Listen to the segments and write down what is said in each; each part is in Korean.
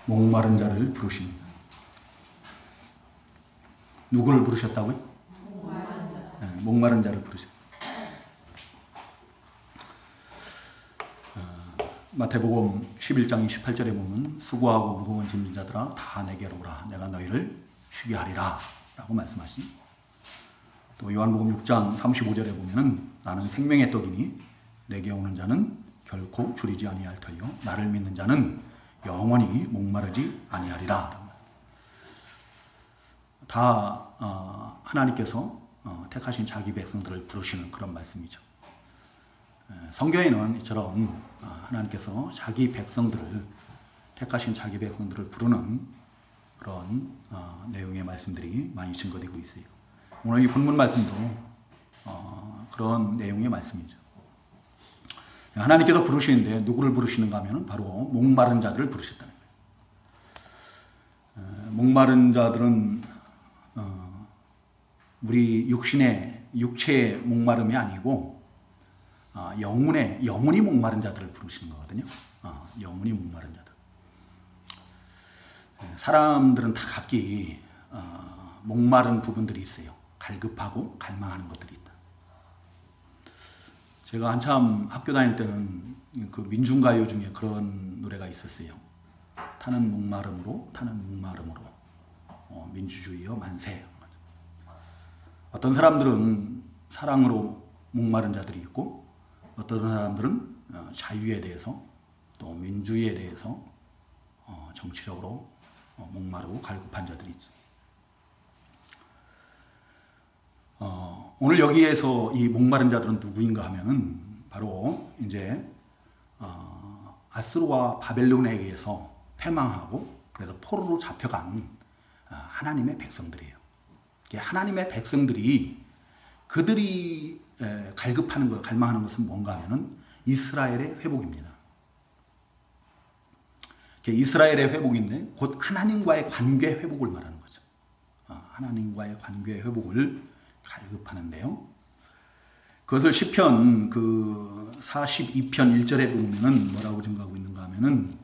목마른 자를 부르십니다. 누구를 부르셨다고요? 목마른 자를 부르셨다. 마태복음 11장 28절에 보면 수고하고 무거운 짐진 자들아 다 내게로 오라 내가 너희를 쉬게 하리라 라고 말씀하십니다. 또 요한복음 6장 35절에 보면은 나는 생명의 떡이니 내게 오는 자는 결코 줄이지 아니할 터이요 나를 믿는 자는 영원히 목마르지 아니하리라. 다 하나님께서 택하신 자기 백성들을 부르시는 그런 말씀이죠. 성경에는 이처럼 하나님께서 자기 백성들을 택하신 자기 백성들을 부르는 그런 내용의 말씀들이 많이 증거되고 있어요. 오늘 이 본문 말씀도 그런 내용의 말씀이죠. 하나님께서 부르시는데 누구를 부르시는가 하면 바로 목마른 자들을 부르셨다는 거예요. 목마른 자들은 우리 육체의 목마름이 아니고 영혼이 목마른 자들을 부르시는 거거든요. 영혼이 목마른 자들. 사람들은 다 각기 목마른 부분들이 있어요. 갈급하고 갈망하는 것들이 있다. 제가 한참 학교 다닐 때는 그 민중가요 중에 그런 노래가 있었어요. 타는 목마름으로 민주주의여 만세. 어떤 사람들은 사랑으로 목마른 자들이 있고 어떤 사람들은 자유에 대해서 또 민주주의에 대해서 정치적으로 목마르고 갈급한 자들이 있죠. 오늘 여기에서 이 목마른 자들은 누구인가 하면은 바로 이제 아수르와 바벨론에 의해서 패망하고 그래서 포로로 잡혀간 하나님의 백성들이에요. 하나님의 백성들이 그들이 갈급하는 것, 갈망하는 것은 뭔가 하면은 이스라엘의 회복입니다. 이스라엘의 회복인데 곧 하나님과의 관계 회복을 말하는 거죠. 하나님과의 관계 회복을 갈급하는데요. 그것을 시편 그 42편 1절에 보면은 뭐라고 증거하고 있는가 하면은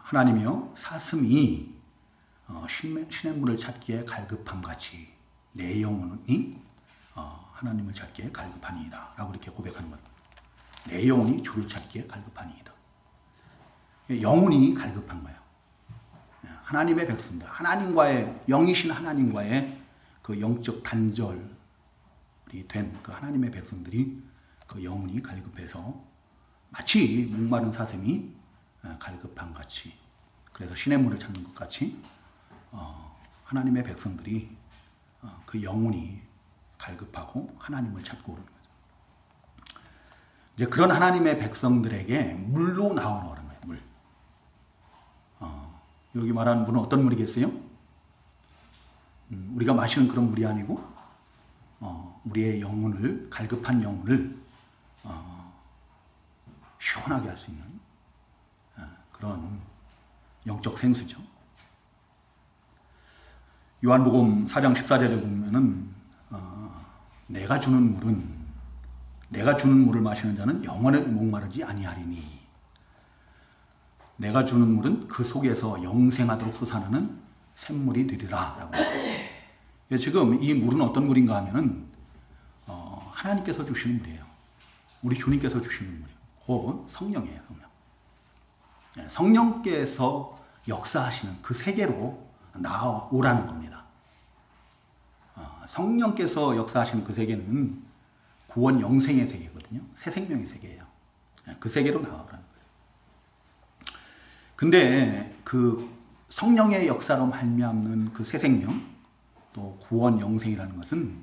하나님이여 사슴이 시냇물을 찾기에 갈급함 같이 내 영혼이 하나님을 찾기에 갈급하니이다 라고 이렇게 고백하는 겁니다. 내 영혼이 주를 찾기에 갈급하니이다. 영혼이 갈급한 거예요. 하나님의 백성들, 하나님과의 영이신 하나님과의 그 영적 단절이 된 그 하나님의 백성들이 그 영혼이 갈급해서 마치 목마른 사슴이 갈급한 같이 그래서 시냇물을 찾는 것 같이 하나님의 백성들이 그 영혼이 갈급하고 하나님을 찾고 오는 거죠. 이제 그런 하나님의 백성들에게 물로 나오라는 거예요. 물. 여기 말하는 물은 어떤 물이겠어요? 우리가 마시는 그런 물이 아니고 우리의 영혼을 갈급한 영혼을 시원하게 할 수 있는 그런 영적 생수죠. 요한복음 4장 14절에 보면은 내가 주는 물을 마시는 자는 영원히 목마르지 아니하리니 내가 주는 물은 그 속에서 영생하도록 솟아나는 샘물이 되리라 라고. 지금 이 물은 어떤 물인가 하면은 하나님께서 주시는 물이에요. 우리 주님께서 주시는 물이에요. 곧 성령이에요. 성령께서 역사하시는 그 세계로 나오라는 겁니다. 성령께서 역사하시는 그 세계는 구원 영생의 세계거든요. 새 생명의 세계예요. 그 세계로 나오라는 거예요. 근데 그 성령의 역사로 말미암는 그 새 생명 또 구원 영생이라는 것은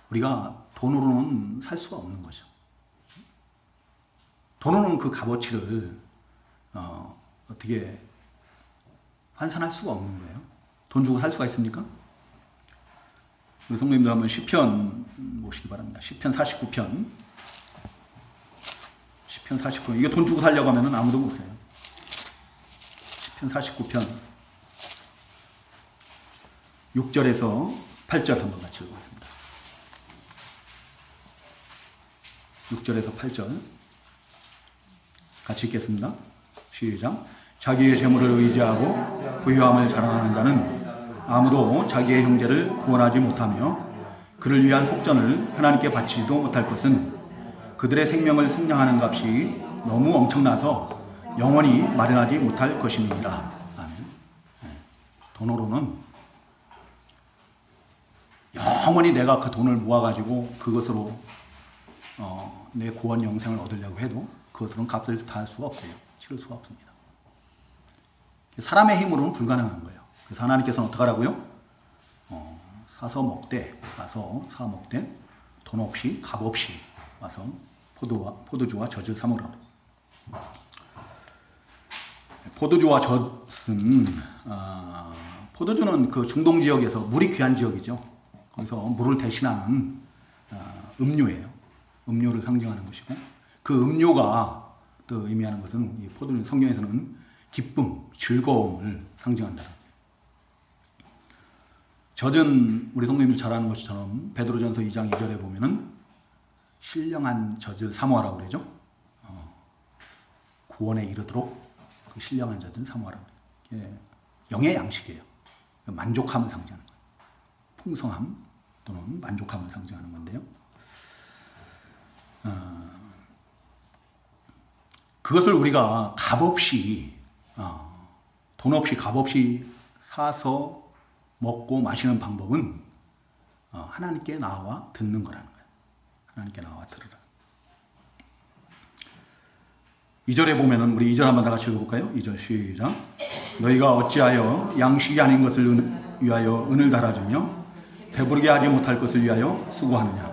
우리가 돈으로는 살 수가 없는 거죠. 돈으로는 그 값어치를 어떻게 환산할 수가 없는 거예요. 돈 주고 살 수가 있습니까? 우리 성도님들 한번 시편 보시기 바랍니다. 시편 49편. 이게 돈 주고 살려고 하면 아무도 못 사요. 시편 49편 6절에서 8절 한번 같이 읽어보겠습니다. 6절에서 8절 같이 읽겠습니다. 시작. 자기의 재물을 의지하고 부유함을 자랑하는 자는 아무도 자기의 형제를 구원하지 못하며 그를 위한 속전을 하나님께 바치지도 못할 것은 그들의 생명을 승량하는 값이 너무 엄청나서 영원히 마련하지 못할 것입니다. 아멘. 돈으로는 영원히 내가 그 돈을 모아가지고 그것으로 내 구원 영생을 얻으려고 해도 그것으로는 값을 다 할 수가 없어요. 치를 수가 없습니다. 사람의 힘으로는 불가능한 거예요. 그래서 하나님께서는 어떻게 하라고요? 사서 먹되, 가서 사 먹되, 돈 없이, 값 없이 와서 포도주와 젖을 사모라. 포도주와 젖은, 포도주는 그 중동 지역에서 물이 귀한 지역이죠. 거기서 물을 대신하는 음료예요. 음료를 상징하는 것이고, 그 음료가 또 의미하는 것은 이 포도주 성경에서는 기쁨, 즐거움을 상징한다. 젖은 우리 성도님들 잘 아는 것처럼 베드로전서 2장 2절에 보면은 신령한 젖을 사모하라고 그러죠. 구원에 이르도록 그 신령한 젖은 사모하라고 그래요. 영의 양식이에요. 만족함을 상징하는 거예요. 풍성함 또는 만족함을 상징하는 건데요. 그것을 우리가 값없이 돈 없이 값없이 사서 먹고 마시는 방법은 하나님께 나와 듣는 거라는 거예요. 하나님께 나와 들으라. 2절에 보면은 우리 2절 한번 다 같이 읽어볼까요? 2절 시작. 너희가 어찌하여 양식이 아닌 것을 위하여 은을 달아주며 배부르게 하지 못할 것을 위하여 수고하느냐.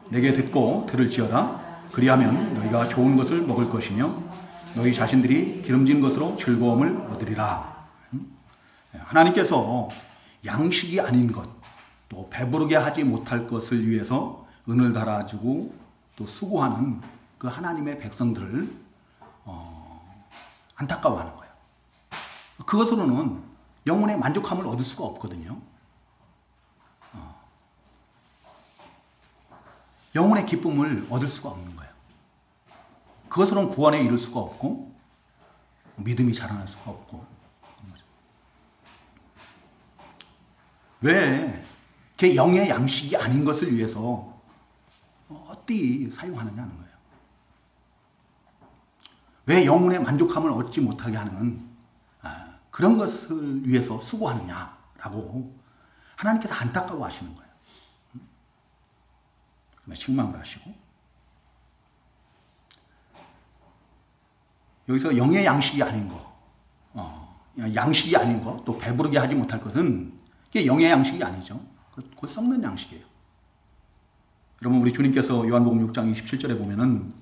내게 듣고 들을지어다. 그리하면 너희가 좋은 것을 먹을 것이며 너희 자신들이 기름진 것으로 즐거움을 얻으리라. 하나님께서 양식이 아닌 것, 또 배부르게 하지 못할 것을 위해서 은을 달아주고 또 수고하는 그 하나님의 백성들을 안타까워하는 거예요. 그것으로는 영혼의 만족함을 얻을 수가 없거든요. 영혼의 기쁨을 얻을 수가 없는 거예요. 그것으로는 구원에 이를 수가 없고 믿음이 자라날 수가 없고. 왜 그 영의 양식이 아닌 것을 위해서 어디 사용하느냐는 거예요. 왜 영혼의 만족함을 얻지 못하게 하는 그런 것을 위해서 수고하느냐라고 하나님께서 안타까워하시는 거예요. 실망을 하시고 여기서 영의 양식이 아닌 거, 양식이 아닌 거, 또 배부르게 하지 못할 것은 그게 영의 양식이 아니죠. 곧 썩는 양식이에요. 여러분 우리 주님께서 요한복음 6장 27절에 보면은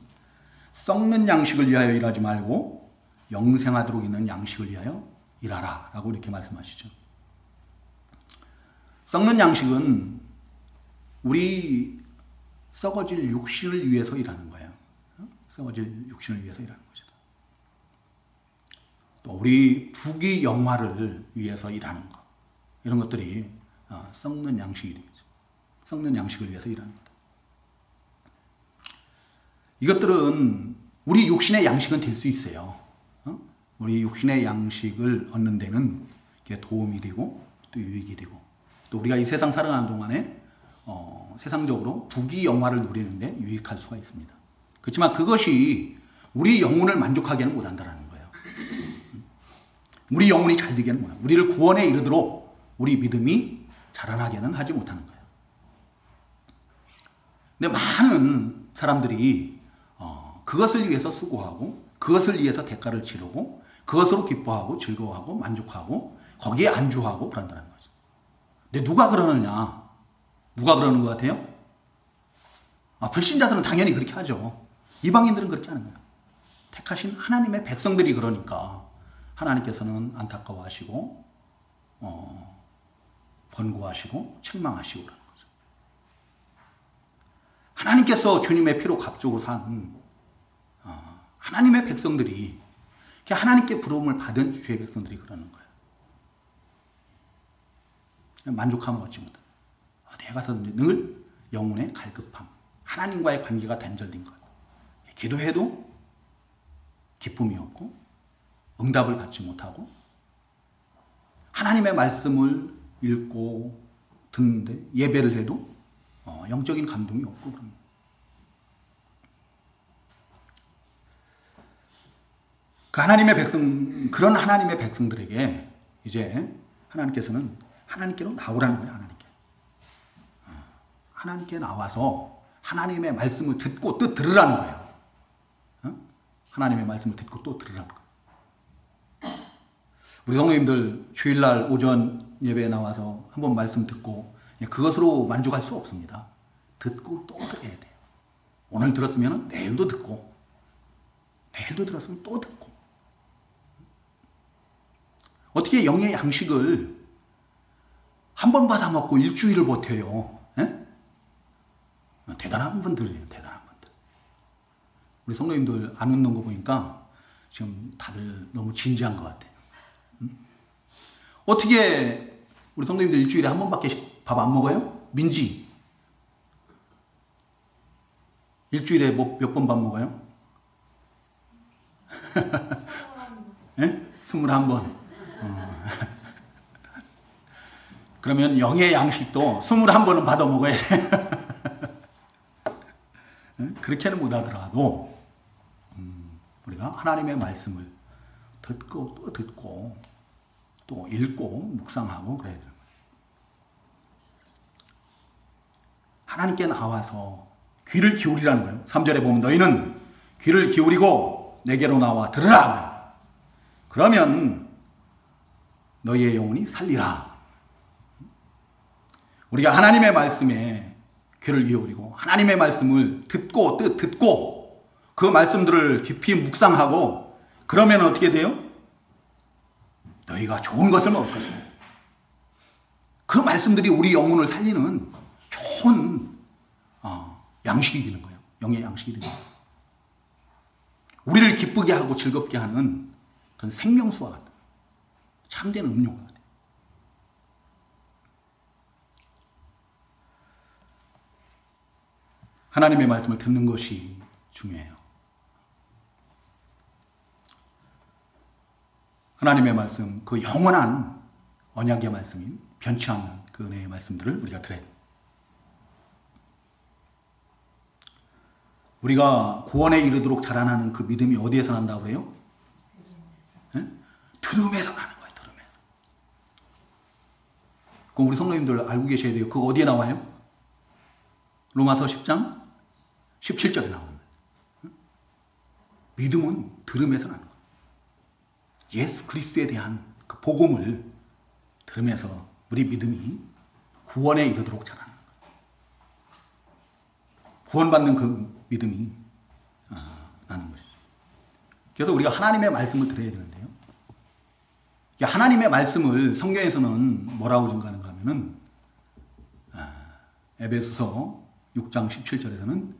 썩는 양식을 위하여 일하지 말고 영생하도록 있는 양식을 위하여 일하라 라고 이렇게 말씀하시죠. 썩는 양식은 우리 썩어질 육신을 위해서 일하는 거예요. 썩어질 육신을 위해서 일하는 것이다. 또 우리 부귀 영화를 위해서 일하는 것. 이런 것들이 썩는 양식이 되겠죠. 썩는 양식을 위해서 일하는 거다. 이것들은 우리 육신의 양식은 될 수 있어요. 우리 육신의 양식을 얻는 데는 도움이 되고 또 유익이 되고 또 우리가 이 세상 살아가는 동안에 세상적으로 부귀 영화를 누리는데 유익할 수가 있습니다. 그렇지만 그것이 우리 영혼을 만족하게는 못한다는 거예요. 우리 영혼이 잘 되게는 못한다. 우리를 구원에 이르도록 우리 믿음이 자라나게는 하지 못하는 거예요. 근데 많은 사람들이 그것을 위해서 수고하고 그것을 위해서 대가를 치르고 그것으로 기뻐하고 즐거워하고 만족하고 거기에 안주하고 그런다는 거죠. 근데 누가 그러느냐? 누가 그러는 것 같아요? 불신자들은 당연히 그렇게 하죠. 이방인들은 그렇게 하는 거예요. 택하신 하나님의 백성들이 그러니까 하나님께서는 안타까워하시고 번고하시고 책망하시고 그러는 거죠. 하나님께서 주님의 피로 값주고 산 하나님의 백성들이 하나님께 부름을 받은 주의 백성들이 그러는 거예요. 만족함을 얻지 못한다. 어디에 가서든지 늘 영혼의 갈급함, 하나님과의 관계가 단절된 것. 기도해도 기쁨이 없고 응답을 받지 못하고 하나님의 말씀을 읽고 듣는데 예배를 해도 영적인 감동이 없고 그런 그런 하나님의 백성들에게 이제 하나님께서는 하나님께로 나오라는 거예요. 하나님께 나와서 하나님의 말씀을 듣고 또 들으라는 거예요. 하나님의 말씀을 듣고 또 들으라는 거예요. 우리 성도님들 주일날 오전 예배에 나와서 한번 말씀 듣고 그것으로 만족할 수 없습니다. 듣고 또 들어야 돼요. 오늘 들었으면 내일도 듣고, 내일도 들었으면 또 듣고. 어떻게 영의 양식을 한 번 받아 먹고 일주일을 버텨요? 에? 대단한 분들이에요. 대단한 분들. 우리 성도님들 안 웃는 거 보니까 지금 다들 너무 진지한 것 같아요. 어떻게 우리 성도님들 일주일에 한 번밖에 밥 안 먹어요? 민지 일주일에 몇 번 밥 먹어요? 21번. 그러면 영의 양식도 21번은 받아 먹어야 돼. 그렇게는 못하더라도 우리가 하나님의 말씀을 듣고 또 듣고 또 읽고 묵상하고 그래야 돼요. 하나님께 나와서 귀를 기울이라는 거예요. 3절에 보면 너희는 귀를 기울이고 내게로 나와 들으라. 그러면 너희의 영혼이 살리라. 우리가 하나님의 말씀에 귀를 기울이고 하나님의 말씀을 듣고 또 듣고 그 말씀들을 깊이 묵상하고 그러면 어떻게 돼요? 너희가 좋은 것을 먹을 것입니다. 그 말씀들이 우리 영혼을 살리는 좋은 양식이 되는 거예요. 영의 양식이 되는 거예요. 우리를 기쁘게 하고 즐겁게 하는 그런 생명수와 같은 참된 음료가 같아요. 하나님의 말씀을 듣는 것이 중요해요. 하나님의 말씀, 그 영원한 언약의 말씀인 변치 않는 그 은혜의 말씀들을 우리가 들어야 돼요. 우리가 구원에 이르도록 자라나는 그 믿음이 어디에서 난다고 그래요? 들음에서 나는 거예요. 들음에서. 그럼 우리 성도님들 알고 계셔야 돼요. 그거 어디에 나와요? 로마서 10장 17절에 나오는 거예요. 믿음은 들음에서 나는 거예요. 예수 그리스도에 대한 그 복음을 들으면서 우리 믿음이 구원에 이르도록 자라는 거예요. 구원받는 그 믿음이 나는 것이죠. 그래서 우리가 하나님의 말씀을 들어야 되는데요. 하나님의 말씀을 성경에서는 뭐라고 증가하는가 하면은 에베소서 6장 17절에서는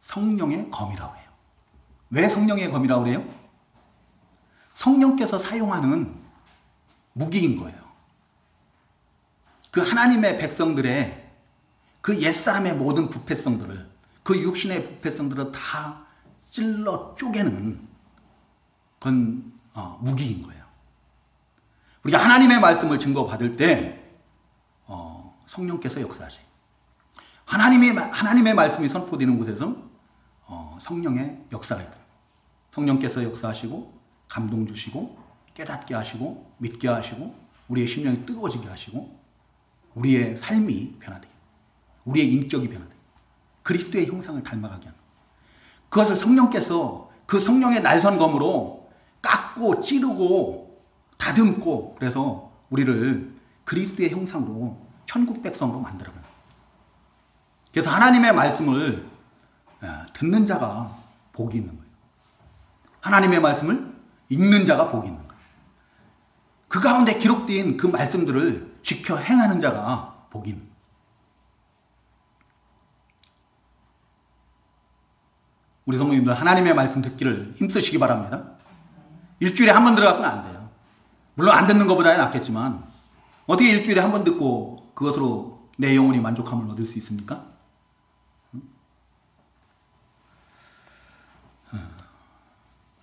성령의 검이라고 해요. 왜 성령의 검이라고 그래요? 성령께서 사용하는 무기인 거예요. 그 하나님의 백성들의 그 옛사람의 모든 부패성들을, 그 육신의 부패성들을 다 찔러 쪼개는 그건 무기인 거예요. 우리가 하나님의 말씀을 증거받을 때 성령께서 역사하셔요. 하나님의 말씀이 선포되는 곳에서 성령의 역사가 있다. 성령께서 역사하시고 감동 주시고 깨닫게 하시고 믿게 하시고 우리의 심령이 뜨거워지게 하시고 우리의 삶이 변화돼요. 우리의 인격이 변화돼요. 그리스도의 형상을 닮아가게 하는 그것을 성령께서 그 성령의 날선검으로 깎고 찌르고 다듬고 그래서 우리를 그리스도의 형상으로 천국 백성으로 만들어가는 거예요. 그래서 하나님의 말씀을 듣는 자가 복이 있는 거예요. 하나님의 말씀을 읽는 자가 복이 있는 거예요. 그 가운데 기록된 그 말씀들을 지켜 행하는 자가 복이 있는 거예요. 우리 성도님들 하나님의 말씀 듣기를 힘쓰시기 바랍니다. 일주일에 한 번 들어가면 안 돼요. 물론 안 듣는 것보다는 낫겠지만 어떻게 일주일에 한 번 듣고 그것으로 내 영혼이 만족함을 얻을 수 있습니까?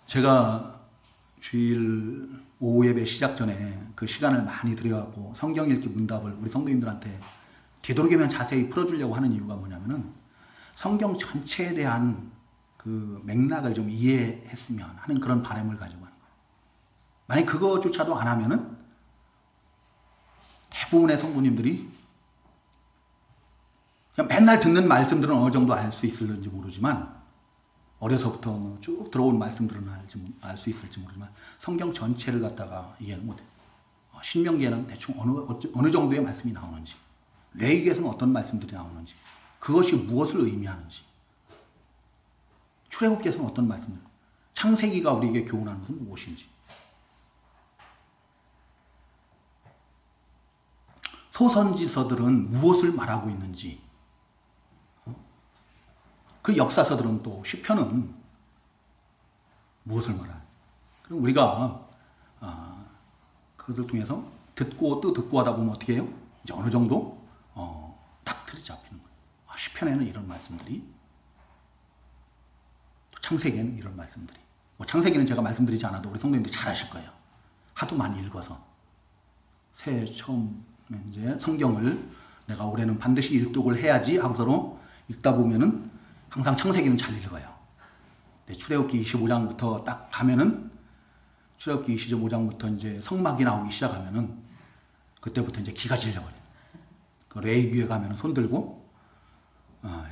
제가 주일 오후 예배 시작 전에 그 시간을 많이 들여갖고 성경 읽기 문답을 우리 성도님들한테 되도록이면 자세히 풀어주려고 하는 이유가 뭐냐면은 성경 전체에 대한 그 맥락을 좀 이해했으면 하는 그런 바람을 가지고 하는 거예요. 만약 그거조차도 안 하면은 대부분의 성도님들이 그냥 맨날 듣는 말씀들은 어느 정도 알 수 있을지 모르지만 어려서부터 쭉 들어온 말씀들은 알 수 있을지 모르지만 성경 전체를 갖다가 이해는 못해요. 신명기에는 대충 어느 정도의 말씀이 나오는지, 레위기에서는 어떤 말씀들이 나오는지, 그것이 무엇을 의미하는지, 출애굽기에서는 어떤 말씀들, 창세기가 우리에게 교훈하는 것은 무엇인지, 소선지서들은 무엇을 말하고 있는지, 그 역사서들은 또 시편은 무엇을 말하는지. 그럼 우리가 그것을 통해서 듣고 또 듣고 하다 보면 어떻게 해요? 이제 어느 정도 딱 틀이 잡히는 거예요. 시편에는 이런 말씀들이, 또 창세기에는 이런 말씀들이. 뭐 창세기는 제가 말씀드리지 않아도 우리 성도님들이 잘 아실 거예요. 하도 많이 읽어서. 새해 처음 이제 성경을 내가 올해는 반드시 일독을 해야지 하고서로 읽다 보면은 항상 창세기는 잘 읽어요. 출애굽기 25장부터 딱 가면은, 출애굽기 25장부터 이제 성막이 나오기 시작하면은 그때부터 이제 기가 질려버려요. 그 레위기에 가면은 손 들고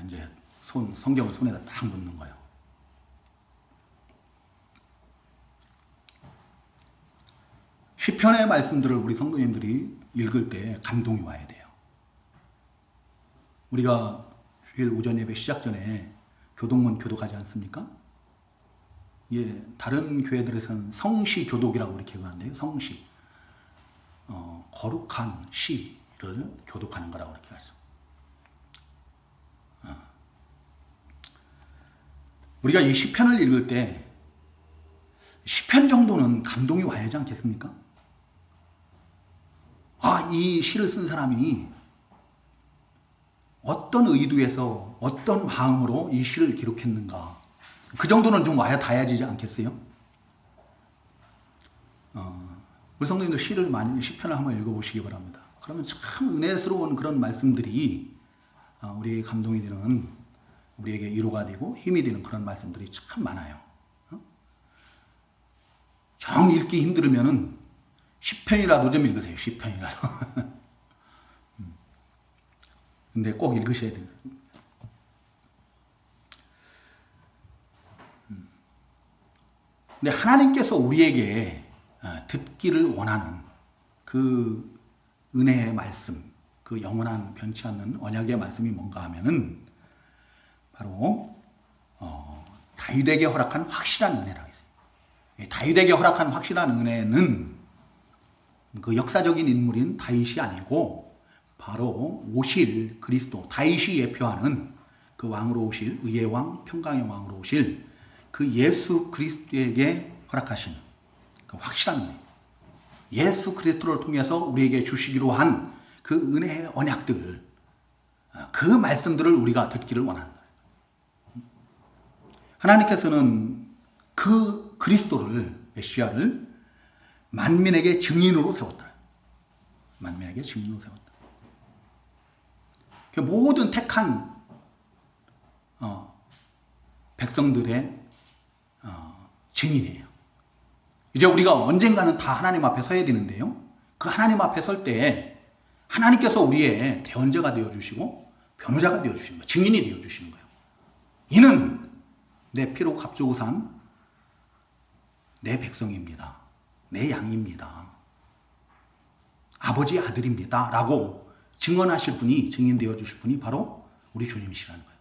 이제 성경을 손에다 딱 놓는 거예요. 시편의 말씀들을 우리 성도님들이 읽을 때 감동이 와야 돼요. 우리가 주일 오전 예배 시작 전에 교동문 교독하지 않습니까? 예, 다른 교회들에서는 성시 교독이라고 이렇게 하는데요. 성시. 거룩한 시를 교독하는 거라고 이렇게 하죠. 우리가 이 시편을 읽을 때 시편 정도는 감동이 와야 하지 않겠습니까? 이 시를 쓴 사람이 어떤 의도에서 어떤 마음으로 이 시를 기록했는가. 그 정도는 좀 와야 닿아지지 않겠어요? 우리 성도님들 시편을 한번 읽어보시기 바랍니다. 그러면 참 은혜스러운 그런 말씀들이 우리에게 감동이 되는, 우리에게 위로가 되고 힘이 되는 그런 말씀들이 참 많아요. 정 읽기 힘들면은 시편이라도 좀 읽으세요. 시편이라도. 근데 꼭 읽으셔야 돼요. 근데 하나님께서 우리에게 듣기를 원하는 그 은혜의 말씀, 그 영원한 변치 않는 언약의 말씀이 뭔가 하면은 바로 다윗에게 허락한 확실한 은혜라고 했어요. 다윗에게 허락한 확실한 은혜는 그 역사적인 인물인 다윗이 아니고 바로 오실 그리스도, 다윗이 예표하는 그 왕으로 오실, 의의 왕, 평강의 왕으로 오실 그 예수 그리스도에게 허락하신 그 확실한 은혜, 예수 그리스도를 통해서 우리에게 주시기로 한 그 은혜의 언약들, 그 말씀들을 우리가 듣기를 원한다. 하나님께서는 그 그리스도를, 메시아를 만민에게 증인으로 세웠다. 만민에게 증인으로 세웠다. 그 모든 택한 백성들의 증인이에요. 이제 우리가 언젠가는 다 하나님 앞에 서야 되는데요. 그 하나님 앞에 설 때 하나님께서 우리의 대언자가 되어주시고 변호자가 되어주시는 거예요. 증인이 되어주시는 거예요. 이는 내 피로 값주고 산 내 백성입니다. 내 양입니다. 아버지의 아들입니다. 라고 증언하실 분이, 증인되어 주실 분이 바로 우리 주님이시라는 거예요.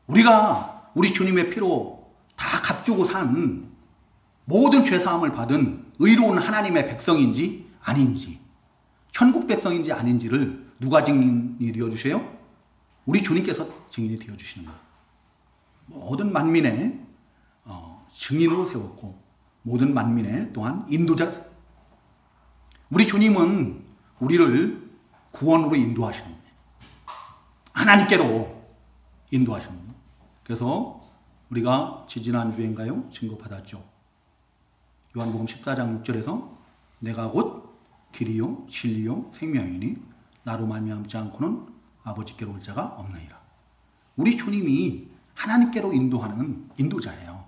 우리가 우리 주님의 피로 다 값주고 산 모든 죄사함을 받은 의로운 하나님의 백성인지 아닌지, 천국 백성인지 아닌지를 누가 증인이 되어주세요? 우리 주님께서 증인이 되어주시는 거예요. 모든 만민의 증인으로 세웠고 모든 만민의 또한 인도자. 우리 주님은 우리를 구원으로 인도하시는 거예요. 하나님께로 인도하시는 거예요. 그래서 우리가 지지난주인가요? 증거받았죠. 요한복음 14장 6절에서 내가 곧 길이요 진리요 생명이니 나로 말미암지 않고는 아버지께로 올 자가 없느니라. 우리 주님이 하나님께로 인도하는 인도자예요.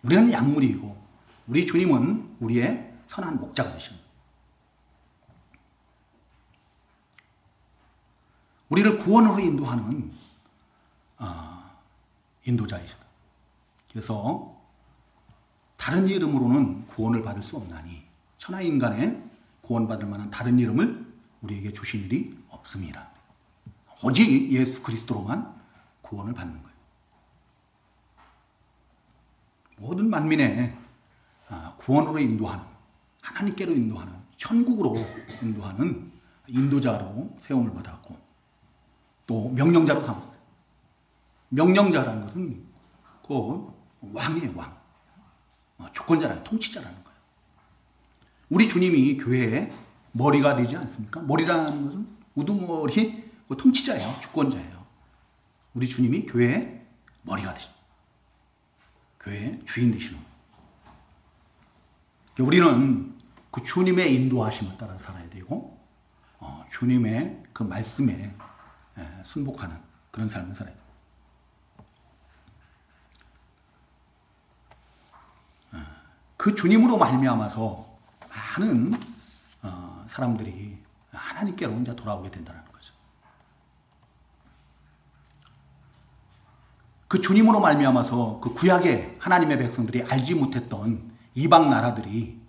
우리는 약물이고 우리 주님은 우리의 선한 목자가 되십니다. 우리를 구원으로 인도하는 인도자이시다. 그래서 다른 이름으로는 구원을 받을 수 없나니 천하인간의 구원받을 만한 다른 이름을 우리에게 주신 일이 없습니다. 오직 예수 그리스도로만 구원을 받는 거예요. 모든 만민의 구원으로 인도하는, 하나님께로 인도하는, 천국으로 인도하는 인도자로 세움을 받았고 또 명령자로 삼았어요. 명령자라는 것은 곧 왕이에요, 왕. 주권자라는, 통치자라는 거예요. 우리 주님이 교회의 머리가 되지 않습니까? 머리라는 것은 우두머리 통치자예요, 주권자예요. 우리 주님이 교회의 머리가 되십니다. 교회의 주인 되시는 거예요. 우리는 그 주님의 인도하심을 따라 살아야 되고 주님의 그 말씀에 순복하는 그런 삶을 살아야 돼요. 그 주님으로 말미암아서 많은 사람들이 하나님께로 이제 돌아오게 된다는 거죠. 그 주님으로 말미암아서 그 구약의 하나님의 백성들이 알지 못했던 이방 나라들이,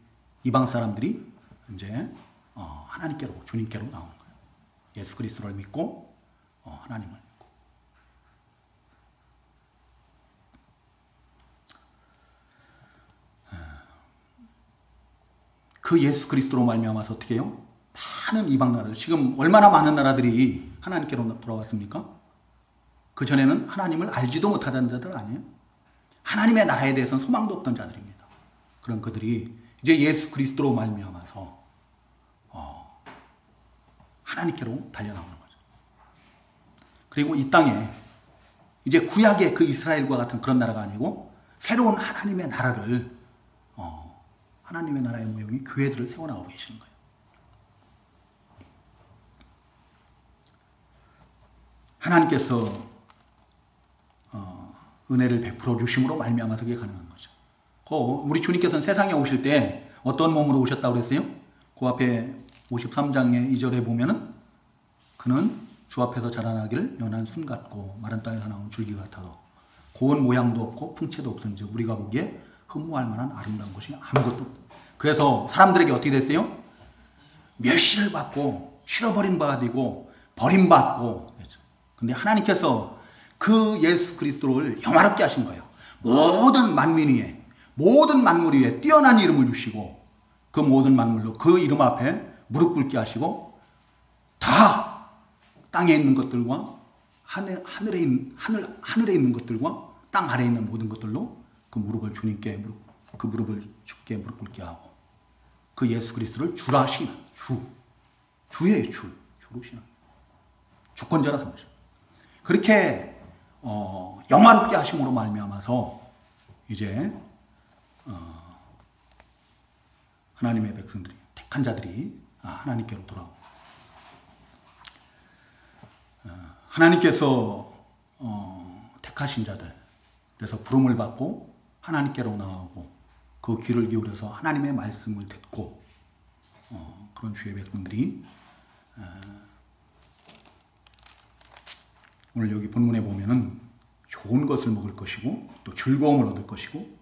이방 사람들이 이제 하나님께로, 주님께로 나오는 거예요. 예수 그리스도를 믿고 하나님을 믿고. 그 예수 그리스도로 말미암아서 어떻게 해요? 많은 이방 나라들, 지금 얼마나 많은 나라들이 하나님께로 돌아왔습니까? 그 전에는 하나님을 알지도 못하던 자들 아니에요? 하나님의 나라에 대해서는 소망도 없던 자들입니다. 그런 그들이 이제 예수 그리스도로 말미암아서 하나님께로 달려나오는 거죠. 그리고 이 땅에 이제 구약의 그 이스라엘과 같은 그런 나라가 아니고 새로운 하나님의 나라를 하나님의 나라의 모형이 교회들을 세워나가고 계시는 거예요. 하나님께서 은혜를 베풀어 주심으로 말미암아서 그게 가능한 거죠. 우리 주님께서는 세상에 오실 때 어떤 몸으로 오셨다고 그랬어요? 그 앞에 53장의 2절에 보면은 그는 주 앞에서 자라나기를 연한 순 같고 마른 땅에서 나온 줄기 같아도 고운 모양도 없고 풍채도 없은즉 우리가 보기에 흠모할 만한 아름다운 것이 아무것도 없다. 그래서 사람들에게 어떻게 됐어요? 멸시를 받고 실어버린 바가 되고 버림받고. 근데 하나님께서 그 예수 그리스도를 영화롭게 하신 거예요. 모든 만민 위에, 모든 만물 위에 뛰어난 이름을 주시고 그 모든 만물로 그 이름 앞에 무릎 꿇게 하시고 다 땅에 있는 것들과 하늘에 있는 것들과 땅 아래에 있는 모든 것들로 그 무릎을 주님께 그 무릎을 주께 무릎 꿇게 하고 그 예수 그리스도를 주라 하시는 주예요. 주로 신앙. 주권자라 삼으셔. 그렇게 영화롭게 하심으로 말미암아서 이제 하나님의 백성들이, 택한 자들이 하나님께로 돌아오고 하나님께서 택하신 자들, 그래서 부름을 받고 하나님께로 나오고 그 귀를 기울여서 하나님의 말씀을 듣고 그런 주의 백성들이 오늘 여기 본문에 보면은 좋은 것을 먹을 것이고 또 즐거움을 얻을 것이고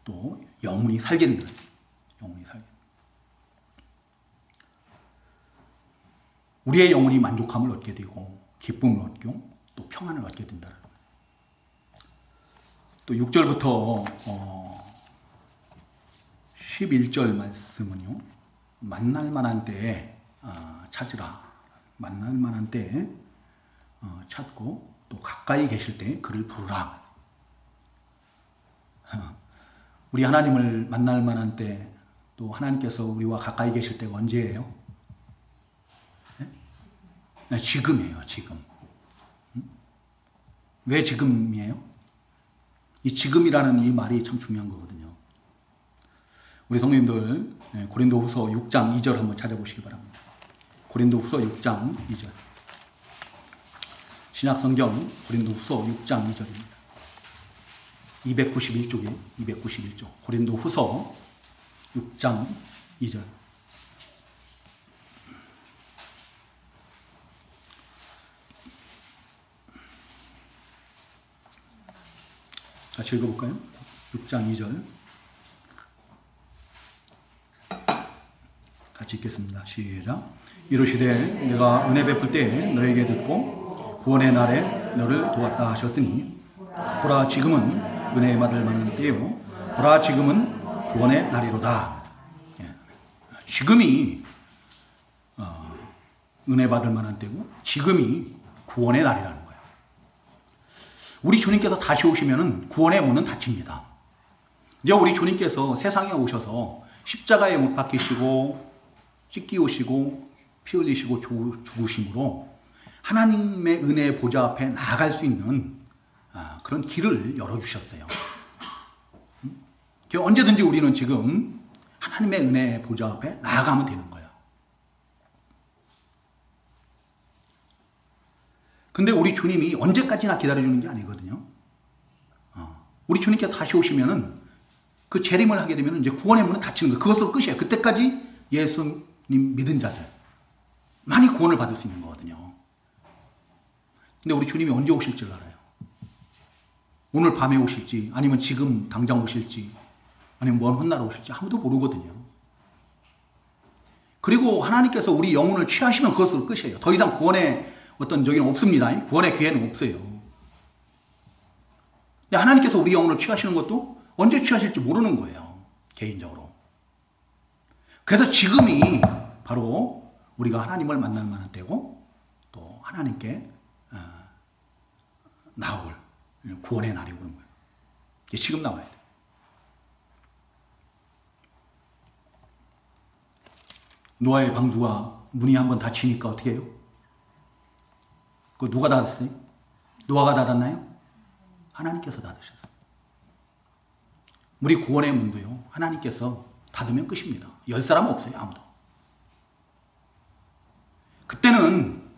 또 영혼이 살게 된다. 영혼이 살게. 우리의 영혼이 만족함을 얻게 되고 기쁨을 얻고 또 평안을 얻게 된다. 또 6절부터 11절 말씀은요. 만날 만한 때에 찾으라. 만날 만한 때에 찾고 또 가까이 계실 때 그를 부르라. 우리 하나님을 만날 만한 때 또 하나님께서 우리와 가까이 계실 때가 언제예요? 네? 지금이에요. 지금. 왜 지금이에요? 이 지금이라는 이 말이 참 중요한 거거든요. 우리 성도님들 고린도후서 6장 2절 한번 찾아보시기 바랍니다. 고린도후서 6장 2절. 신약성경 고린도후서 6장 2절입니다. 291쪽이에요. 291쪽. 고린도후서 6장 2절. 같이 읽어볼까요? 6장 2절. 같이 읽겠습니다. 시작. 이르시되 내가 은혜 베풀 때에 너에게 듣고 구원의 날에 너를 도왔다 하셨으니 보라 지금은 은혜 받을 만한 때요 보라 지금은 구원의 날이로다. 지금이 은혜 받을 만한 때고 지금이 구원의 날이라는 거예요. 우리 주님께서 다시 오시면은 구원의 문은 닫힙니다. 이제 우리 주님께서 세상에 오셔서 십자가에 못 박히시고 찢기우시고 피 흘리시고 죽으심으로 하나님의 은혜의 보좌 앞에 나아갈 수 있는 그런 길을 열어주셨어요. 언제든지 우리는 지금 하나님의 은혜의 보좌 앞에 나아가면 되는 거예요. 근데 우리 주님이 언제까지나 기다려주는 게 아니거든요. 우리 주님께서 다시 오시면은 그 재림을 하게 되면 이제 구원의 문은 닫히는 거예요. 그것으로 끝이에요. 그때까지 예수님 믿은 자들 많이 구원을 받을 수 있는 거거든요. 근데 우리 주님이 언제 오실 줄 알아요. 오늘 밤에 오실지 아니면 지금 당장 오실지 아니면 먼 훗날 오실지 아무도 모르거든요. 그리고 하나님께서 우리 영혼을 취하시면 그것으로 끝이에요. 더 이상 구원의 어떤 저기는 없습니다. 구원의 기회는 없어요. 근데 하나님께서 우리 영혼을 취하시는 것도 언제 취하실지 모르는 거예요. 개인적으로. 그래서 지금이 바로 우리가 하나님을 만날 만한 때고 또 하나님께 나올 구원의 날이 오는 거예요. 지금 나와야 돼요. 노아의 방주가 문이 한번 닫히니까 어떻게 해요? 그거 누가 닫았어요? 노아가 닫았나요? 하나님께서 닫으셨어요. 우리 구원의 문도요. 하나님께서 닫으면 끝입니다. 열 사람 없어요. 아무도. 그때는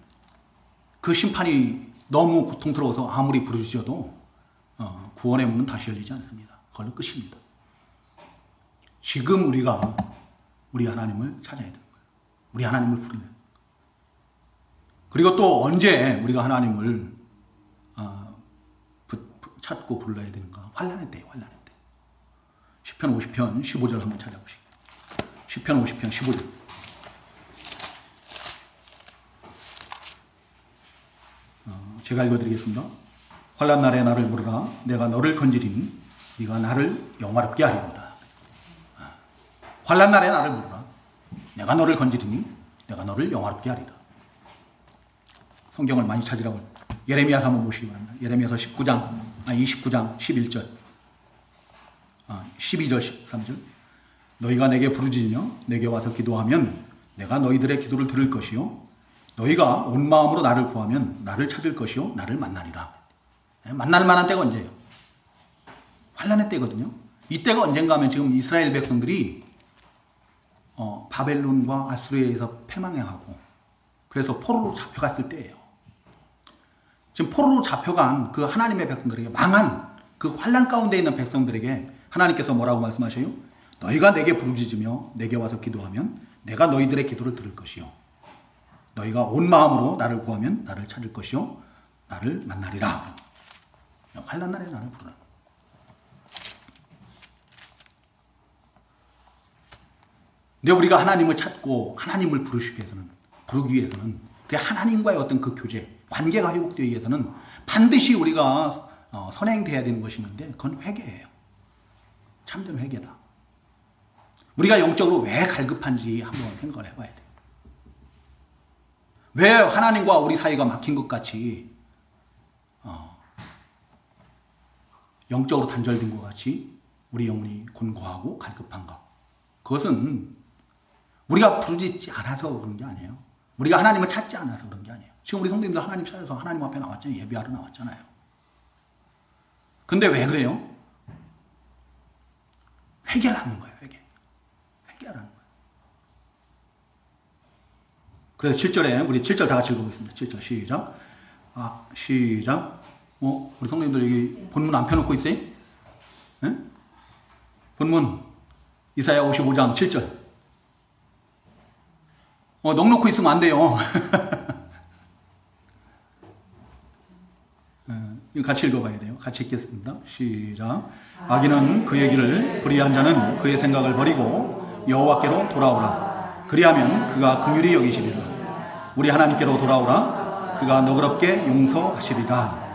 그 심판이 너무 고통스러워서 아무리 부르짖어도 구원의 문은 다시 열리지 않습니다. 그걸로 끝입니다. 지금 우리가 우리 하나님을 찾아야 되는 거예요. 우리 하나님을 부르는 거예요. 그리고 또 언제 우리가 하나님을 찾고 불러야 되는가? 환난의 때예요. 환난의 때. 시편 50편 15절 한번 찾아보시죠. 시편 50편 15절. 제가 읽어드리겠습니다. 환난 날에 나를 부르라. 내가 너를 건지리니 네가 나를 영화롭게 하리로다. 환난 날에 나를 부르라. 내가 너를 건지리니 내가 너를 영화롭게 하리라. 성경을 많이 찾으라고. 예레미야서 한번 보시기 바랍니다. 예레미야서 29장 11절 12절 13절. 너희가 내게 부르짖으며 내게 와서 기도하면 내가 너희들의 기도를 들을 것이요 너희가 온 마음으로 나를 구하면 나를 찾을 것이요 나를 만나리라. 만날 만한 때가 언제예요? 환난의 때거든요. 이때가 언젠가 하면 지금 이스라엘 백성들이 바벨론과 아수르에서 패망해하고 그래서 포로로 잡혀갔을 때예요. 지금 포로로 잡혀간 그 하나님의 백성들에게 망한 그 환난 가운데 있는 백성들에게 하나님께서 뭐라고 말씀하셔요? 너희가 내게 부르짖으며 내게 와서 기도하면 내가 너희들의 기도를 들을 것이요 너희가 온 마음으로 나를 구하면 나를 찾을 것이요 나를 만나리라. 환난 날에 나를 부르라. 근데 우리가 하나님을 찾고 하나님을 부르기 위해서는 그 하나님과의 어떤 그 교제, 관계가 회복되기 위해서는 반드시 우리가 선행돼야 되는 것이 있는데 그건 회개예요. 참된 회개다. 우리가 영적으로 왜 갈급한지 한번 생각을 해봐야 돼요. 왜 하나님과 우리 사이가 막힌 것 같이 영적으로 단절된 것 같이 우리 영혼이 곤고하고 갈급한가? 그것은 우리가 부르짖지 않아서 그런 게 아니에요. 우리가 하나님을 찾지 않아서 그런 게 아니에요. 지금 우리 성도님들 하나님 찾아서 하나님 앞에 나왔잖아요. 예배하러 나왔잖아요. 근데 왜 그래요? 회개를 하는 거예요. 회개. 그래서 7절에 우리 7절 다 같이 읽어보겠습니다. 7절 시작. 시작. 우리 성도님들 여기 본문 안 펴놓고 있어요? 네? 본문 이사야 55장 7절. 넉놓고 있으면 안 돼요. 이거 같이 읽어봐야 돼요. 같이 읽겠습니다. 시작. 악인은 그의 길을, 불의한 자는 그의 생각을 버리고 여호와께로 돌아오라. 그리하면 그가 긍휼히 여기시리라. 우리 하나님께로 돌아오라. 그가 너그럽게 용서하시리라.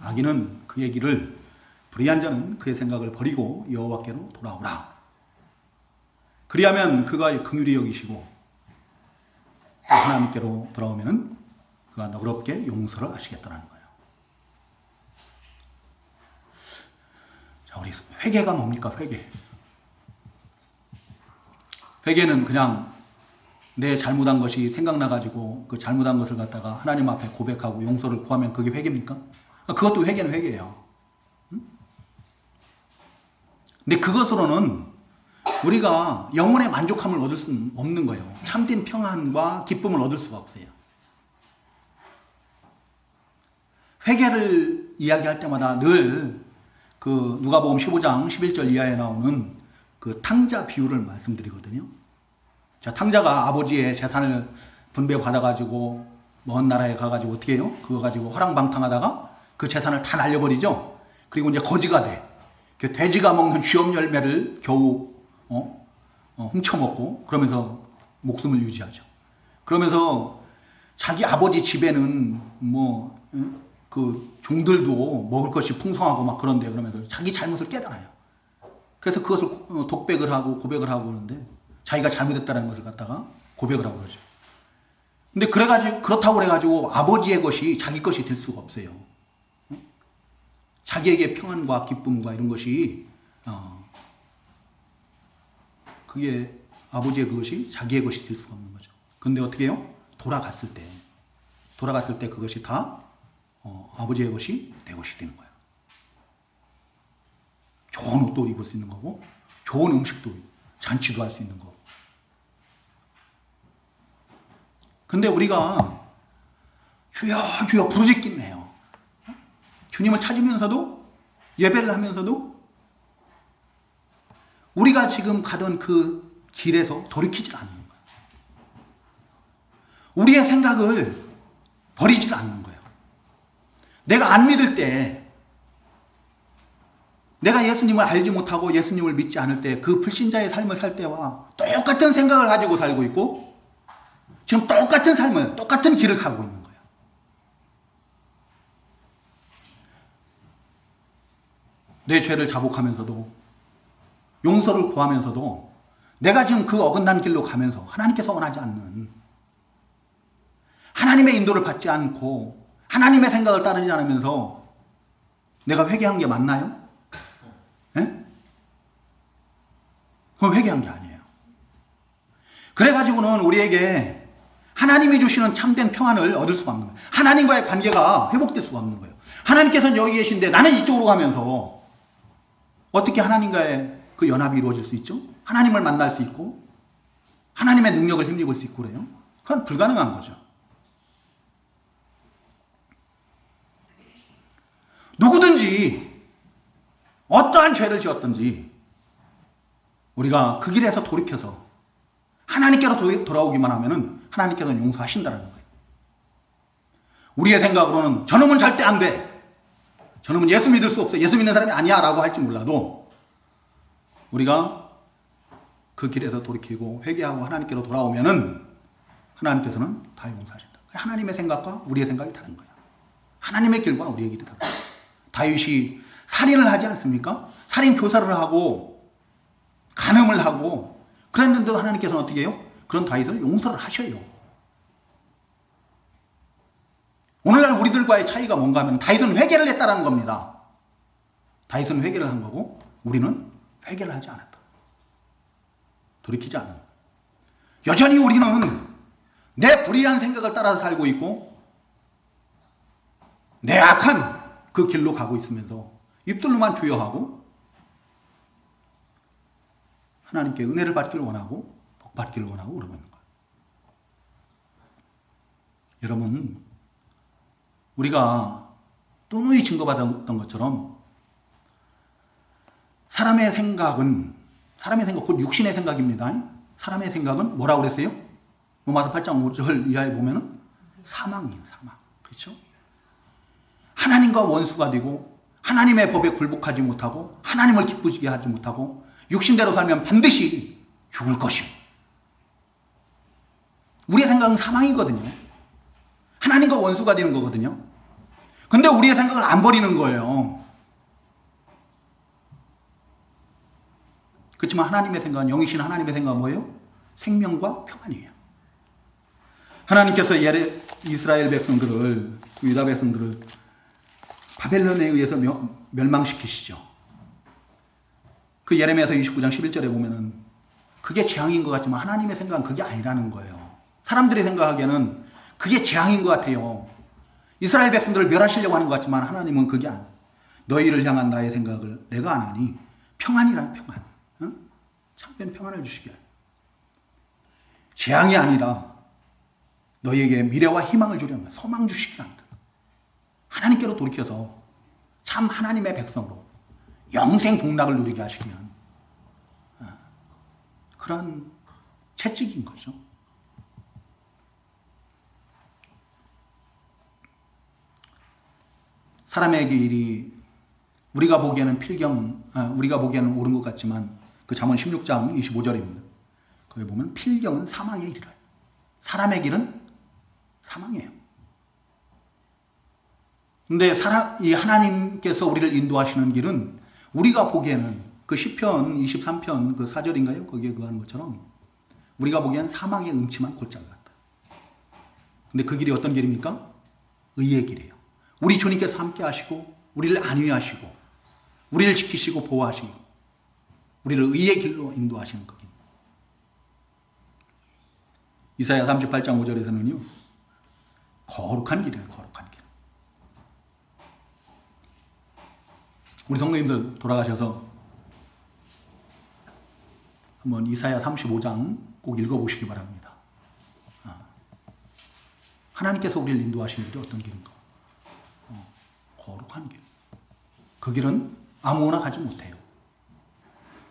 악인은 그의 길을, 불의한 자는 그의 생각을 버리고 여호와께로 돌아오라. 그리하면 그가 긍휼히 여기시고 하나님께로 돌아오면은 그가 너그럽게 용서를 하시겠다는 거예요. 자, 우리 회개가 뭡니까? 회개는 그냥 내 잘못한 것이 생각나가지고 그 잘못한 것을 갖다가 하나님 앞에 고백하고 용서를 구하면 그게 회개입니까? 그것도 회개는 회개예요. 근데 그것으로는 우리가 영혼의 만족함을 얻을 수는 없는 거예요. 참된 평안과 기쁨을 얻을 수가 없어요. 회개를 이야기할 때마다 늘 그 누가복음 15장 11절 이하에 나오는 그 탕자 비유를 말씀드리거든요. 자, 탕자가 아버지의 재산을 분배받아가지고 먼 나라에 가가지고 어떻게 해요? 그거 가지고 허랑방탕하다가 그 재산을 다 날려버리죠. 그리고 이제 거지가 돼. 그 돼지가 먹는 쥐엄 열매를 겨우 훔쳐먹고 그러면서 목숨을 유지하죠. 그러면서 자기 아버지 집에는 그 종들도 먹을 것이 풍성하고 막 그런데 그러면서 자기 잘못을 깨달아요. 그래서 그것을 독백을 하고 고백을 하고 그러는데 자기가 잘못했다는 것을 갖다가 고백을 하고 그러죠. 근데 그렇다고 그래가지고 아버지의 것이 자기 것이 될 수가 없어요. 자기에게 평안과 기쁨과 이런 것이 그게 아버지의 그것이 자기의 것이 될 수가 없는 거죠. 근데 어떻게 해요? 돌아갔을 때 그것이 다 아버지의 것이 내 것이 되는 거야. 좋은 옷도 입을 수 있는 거고 좋은 음식도 잔치도 할 수 있는 거고. 근데 우리가 주여 주여 부르짖긴 해요. 주님을 찾으면서도 예배를 하면서도 우리가 지금 가던 그 길에서 돌이키질 않는 거예요. 우리의 생각을 버리질 않는 거예요. 내가 안 믿을 때, 내가 예수님을 알지 못하고 예수님을 믿지 않을 때 그 불신자의 삶을 살 때와 똑같은 생각을 가지고 살고 있고 지금 똑같은 삶을, 똑같은 길을 가고 있는 거예요. 내 죄를 자복하면서도 용서를 구하면서도 내가 지금 그 어긋난 길로 가면서 하나님께서 원하지 않는 하나님의 인도를 받지 않고 하나님의 생각을 따르지 않으면서 내가 회개한 게 맞나요? 예? 그건 회개한 게 아니에요. 그래가지고는 우리에게 하나님이 주시는 참된 평안을 얻을 수가 없는 거예요. 하나님과의 관계가 회복될 수가 없는 거예요. 하나님께서는 여기 계신데 나는 이쪽으로 가면서 어떻게 하나님과의 그 연합이 이루어질 수 있죠? 하나님을 만날 수 있고 하나님의 능력을 힘입을 수 있고 그래요? 그건 불가능한 거죠. 누구든지 어떠한 죄를 지었든지 우리가 그 길에서 돌이켜서 하나님께로 돌아오기만 하면은 하나님께서는 용서하신다는 거예요. 우리의 생각으로는 저놈은 절대 안 돼. 저놈은 예수 믿을 수 없어. 예수 믿는 사람이 아니야 라고 할지 몰라도 우리가 그 길에서 돌이키고 회개하고 하나님께로 돌아오면은 하나님께서는 다 용서하신다. 하나님의 생각과 우리의 생각이 다른 거야. 하나님의 길과 우리의 길이 다른 거야. 다윗이 살인을 하지 않습니까? 살인 교사를 하고 간음을 하고 그랬는데도 하나님께서는 어떻게 해요? 그런 다윗을 용서를 하셔요. 오늘날 우리들과의 차이가 뭔가 하면 다윗은 회개를 했다는 겁니다. 다윗은 회개를 한 거고 우리는 회개를 하지 않았다. 돌이키지 않은. 여전히 우리는 내 불의한 생각을 따라서 살고 있고 내 악한 그 길로 가고 있으면서 입술로만 주여하고 하나님께 은혜를 받기를 원하고 복 받기를 원하고 그러고 있는 거예요. 여러분, 우리가 누누이 증거받았던 것처럼 사람의 생각은 곧 육신의 생각입니다. 사람의 생각은 뭐라고 그랬어요? 로마서 8장 5절 이하에 보면은 사망이에요. 사망. 그렇죠? 하나님과 원수가 되고 하나님의 법에 굴복하지 못하고 하나님을 기쁘시게 하지 못하고 육신대로 살면 반드시 죽을 것이고, 우리의 생각은 사망이거든요. 하나님과 원수가 되는 거거든요. 근데 우리의 생각을 안 버리는 거예요. 그렇지만 하나님의 생각은, 영이신 하나님의 생각은 뭐예요? 생명과 평안이에요. 하나님께서 이스라엘 백성들을, 유다 백성들을 바벨론에 의해서 멸망시키시죠. 그 예레미야서 29장 11절에 보면은 그게 재앙인 것 같지만 하나님의 생각은 그게 아니라는 거예요. 사람들이 생각하기에는 그게 재앙인 것 같아요. 이스라엘 백성들을 멸하시려고 하는 것 같지만 하나님은 그게 아니에요. 너희를 향한 나의 생각을 내가 안 하니 평안이란 평안. 응? 참된 평안을 주시게. 재앙이 아니라 너희에게 미래와 희망을 주려면 소망 주시기 합니다. 하나님께로 돌이켜서 참 하나님의 백성으로 영생 복락을 누리게 하시면 그런 채찍인 거죠. 사람의 길이 우리가 보기에는 우리가 보기에는 옳은 것 같지만 그 잠언 16장 25절입니다. 거기 보면 필경은 사망의 길이라. 사람의 길은 사망이에요. 근데 이 하나님께서 우리를 인도하시는 길은 우리가 보기에는 그 시편 23편 그 4절인가요? 거기에 그 하는 것처럼 우리가 보기에는 사망의 음침한 골짜기 같다. 근데 그 길이 어떤 길입니까? 의의 길이에요. 우리 주님께서 함께 하시고 우리를 안위하시고 우리를 지키시고 보호하시고 우리를 의의 길로 인도하시는 그 길. 이사야 38장 5절에서는요. 거룩한 길이에요. 거룩한 길. 우리 성도님들 돌아가셔서 한번 이사야 35장 꼭 읽어보시기 바랍니다. 하나님께서 우리를 인도하시는 길이 어떤 길인가? 거룩한 길. 그 길은 아무나 가지 못해요.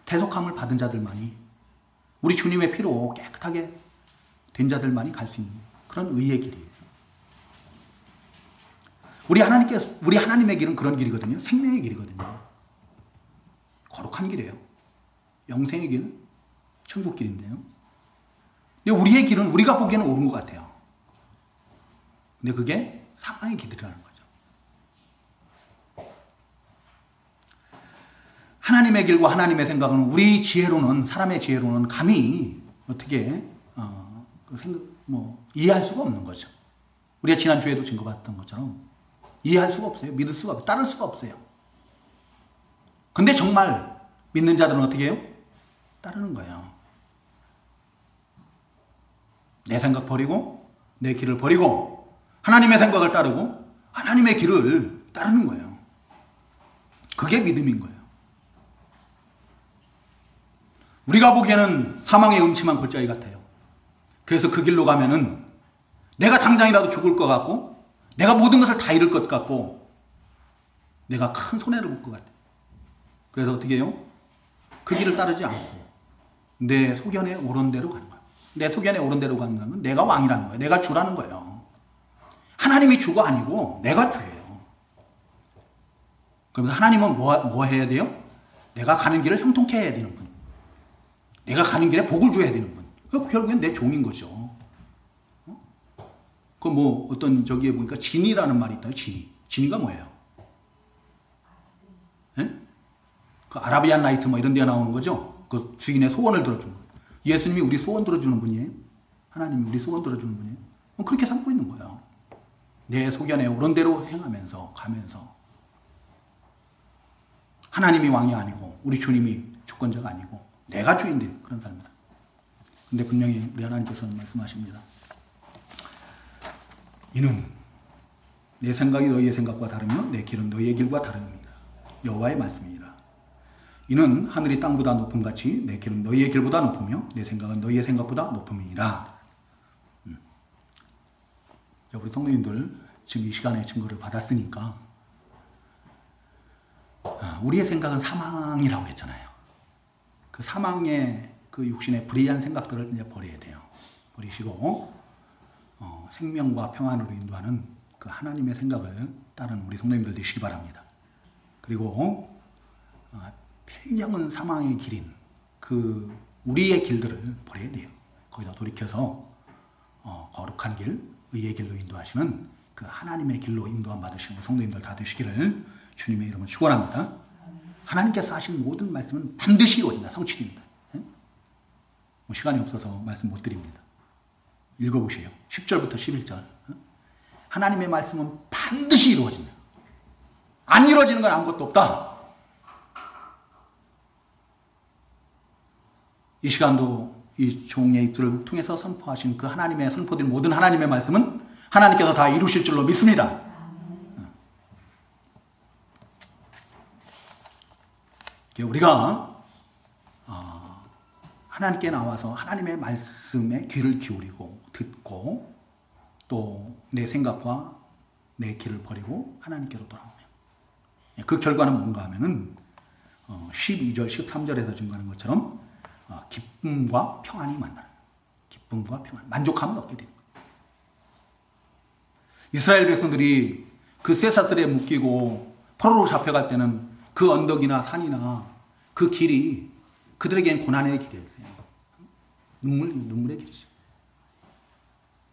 대속함을 받은 자들만이, 우리 주님의 피로 깨끗하게 된 자들만이 갈 수 있는 그런 의의 길이에요. 우리 하나님의 길은 그런 길이거든요. 생명의 길이거든요. 거룩한 길이에요. 영생의 길은 천국 길인데요. 근데 우리의 길은 우리가 보기에는 옳은 것 같아요. 근데 그게 사망의 길이라는 거죠. 하나님의 길과 하나님의 생각은 우리 지혜로는, 사람의 지혜로는 감히 어떻게 이해할 수가 없는 거죠. 우리가 지난주에도 증거받았던 것처럼 이해할 수가 없어요. 믿을 수가 없어요. 따를 수가 없어요. 근데 정말 믿는 자들은 어떻게 해요? 따르는 거예요. 내 생각 버리고 내 길을 버리고 하나님의 생각을 따르고 하나님의 길을 따르는 거예요. 그게 믿음인 거예요. 우리가 보기에는 사망의 음침한 골짜기 같아요. 그래서 그 길로 가면은 내가 당장이라도 죽을 것 같고 내가 모든 것을 다 잃을 것 같고 내가 큰 손해를 볼 것 같아요. 그래서 어떻게 해요? 그 길을 따르지 않고 내 소견에 오른 대로 가는 거예요. 내 소견에 오른 대로 가는 건 내가 왕이라는 거예요. 내가 주라는 거예요. 하나님이 주가 아니고 내가 주예요. 그러면서 하나님은 뭐 해야 돼요? 내가 가는 길을 형통케 해야 되는 분. 내가 가는 길에 복을 줘야 되는 분. 결국엔 내 종인 거죠. 어떤 저기에 보니까 진이라는 말이 있다. 진이가 뭐예요? 예? 그 아라비안 나이트 이런 데 나오는 거죠. 그 주인의 소원을 들어주는 거예요. 예수님이 우리 소원 들어주는 분이에요. 하나님이 우리 소원 들어주는 분이에요. 그렇게 삼고 있는 거예요. 내 소견에 오른 대로 행하면서 가면서 하나님이 왕이 아니고 우리 주님이 주권자가 아니고 내가 주인된 그런 삶이다. 근데 분명히 우리 하나님께서는 말씀하십니다. 이는 내 생각이 너희의 생각과 다르며 내 길은 너희의 길과 다릅니다. 여호와의 말씀이니라. 이는 하늘이 땅보다 높음같이 내 길은 너희의 길보다 높으며 내 생각은 너희의 생각보다 높음이니라. 우리 성도님들 지금 이 시간에 증거를 받았으니까 우리의 생각은 사망이라고 했잖아요. 그 사망의 그 육신의 불의한 생각들을 이제 버려야 돼요. 버리시고 생명과 평안으로 인도하는 그 하나님의 생각을 따르는 우리 성도님들 되시기 바랍니다. 그리고 폐경은 사망의 길인 그 우리의 길들을 버려야 돼요. 거기다 돌이켜서 거룩한 길, 의의 길로 인도하시는 그 하나님의 길로 인도함 받으시는 성도님들 다 되시기를 주님의 이름으로 축원합니다. 하나님께서 하신 모든 말씀은 반드시 이루어진다. 성취됩니다. 시간이 없어서 말씀 못 드립니다. 읽어보세요. 10절부터 11절. 하나님의 말씀은 반드시 이루어진다. 안 이루어지는 건 아무것도 없다. 이 시간도 이 종의 입술을 통해서 선포하신 그 하나님의 선포된 모든 하나님의 말씀은 하나님께서 다 이루실 줄로 믿습니다. 우리가 하나님께 나와서 하나님의 말씀에 귀를 기울이고 듣고 또 내 생각과 내 길을 버리고 하나님께로 돌아오면 그 결과는 뭔가 하면은 12절, 13절에서 증거하는 것처럼 기쁨과 평안이 만나는 기쁨과 평안, 만족함을 얻게 됩니다. 이스라엘 백성들이 그 쇠사슬에 묶이고 포로로 잡혀갈 때는 그 언덕이나 산이나 그 길이 그들에겐 고난의 길이었어요. 눈물의 길이죠.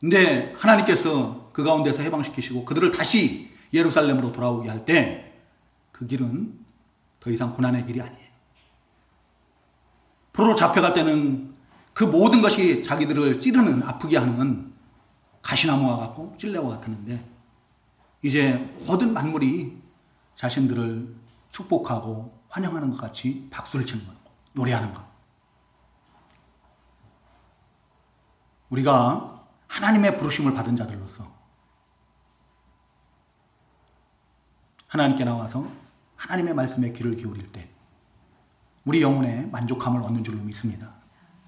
근데 하나님께서 그 가운데서 해방시키시고 그들을 다시 예루살렘으로 돌아오게 할 때 그 길은 더 이상 고난의 길이 아니에요. 포로로 잡혀갈 때는 그 모든 것이 자기들을 찌르는, 아프게 하는 가시나무와 같고 찔레와 같았는데 이제 모든 만물이 자신들을 축복하고 환영하는 것 같이 박수를 치는 것, 노래하는 것. 우리가 하나님의 부르심을 받은 자들로서 하나님께 나와서 하나님의 말씀에 귀를 기울일 때 우리 영혼에 만족함을 얻는 줄로 믿습니다.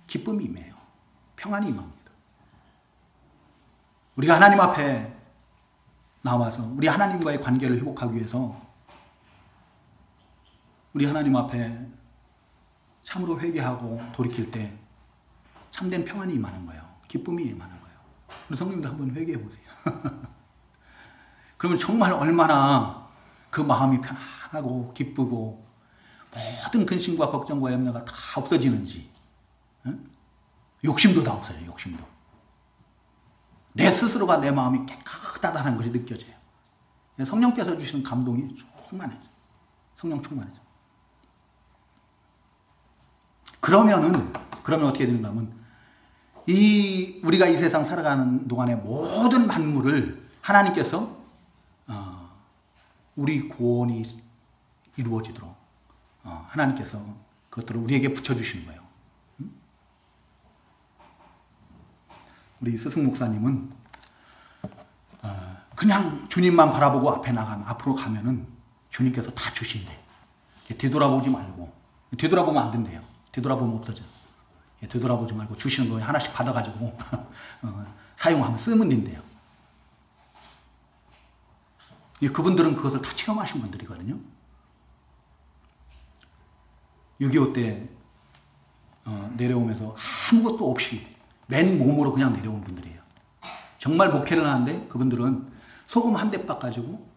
기쁨이 임해요. 평안이 임합니다. 우리가 하나님 앞에 나와서 우리 하나님과의 관계를 회복하기 위해서 우리 하나님 앞에 참으로 회개하고 돌이킬 때 참된 평안이 임하는 거예요. 기쁨이 임하는 거예요. 우리 성님도 한번 회개해 보세요. 그러면 정말 얼마나 그 마음이 편안하고 기쁘고 모든 근심과 걱정과 염려가 다 없어지는지, 욕심도 다 없어져요. 욕심도. 내 스스로가 내 마음이 깨끗하다는 것이 느껴져요. 성령께서 주시는 감동이 충만해져. 성령 충만해져. 그러면 어떻게 되는가 하면 우리가 이 세상 살아가는 동안의 모든 만물을 하나님께서 우리 구원이 이루어지도록 하나님께서 그것들을 우리에게 붙여주시는 거예요. 우리 스승 목사님은 그냥 주님만 바라보고 앞으로 가면은 주님께서 다 주신대. 되돌아보지 말고. 되돌아보면 안 된대요. 되돌아보면 없어져. 되돌아보지 말고 주시는 거 하나씩 받아가지고 사용하면 쓰면 된대요. 그분들은 그것을 다 체험하신 분들이거든요. 6.25 때 내려오면서 아무것도 없이 맨 몸으로 그냥 내려온 분들이에요. 정말 목회를 하는데 그분들은 소금 한 대박 가지고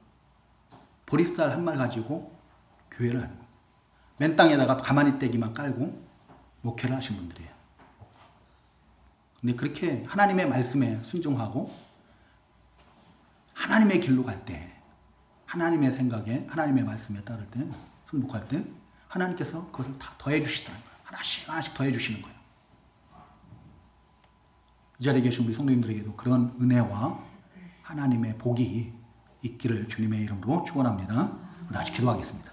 보리쌀 한 말 가지고 교회를 하는 거예요. 맨 땅에다가 가마니 떼기만 깔고 목회를 하신 분들이에요. 근데 그렇게 하나님의 말씀에 순종하고 하나님의 길로 갈 때, 하나님의 생각에, 하나님의 말씀에 따를 때, 순복할 때 하나님께서 그것을 다 더해 주시더라는 거예요. 하나씩 더해 주시는 거예요. 이 자리에 계신 우리 성도님들에게도 그런 은혜와 하나님의 복이 있기를 주님의 이름으로 축원합니다. 다시 기도하겠습니다.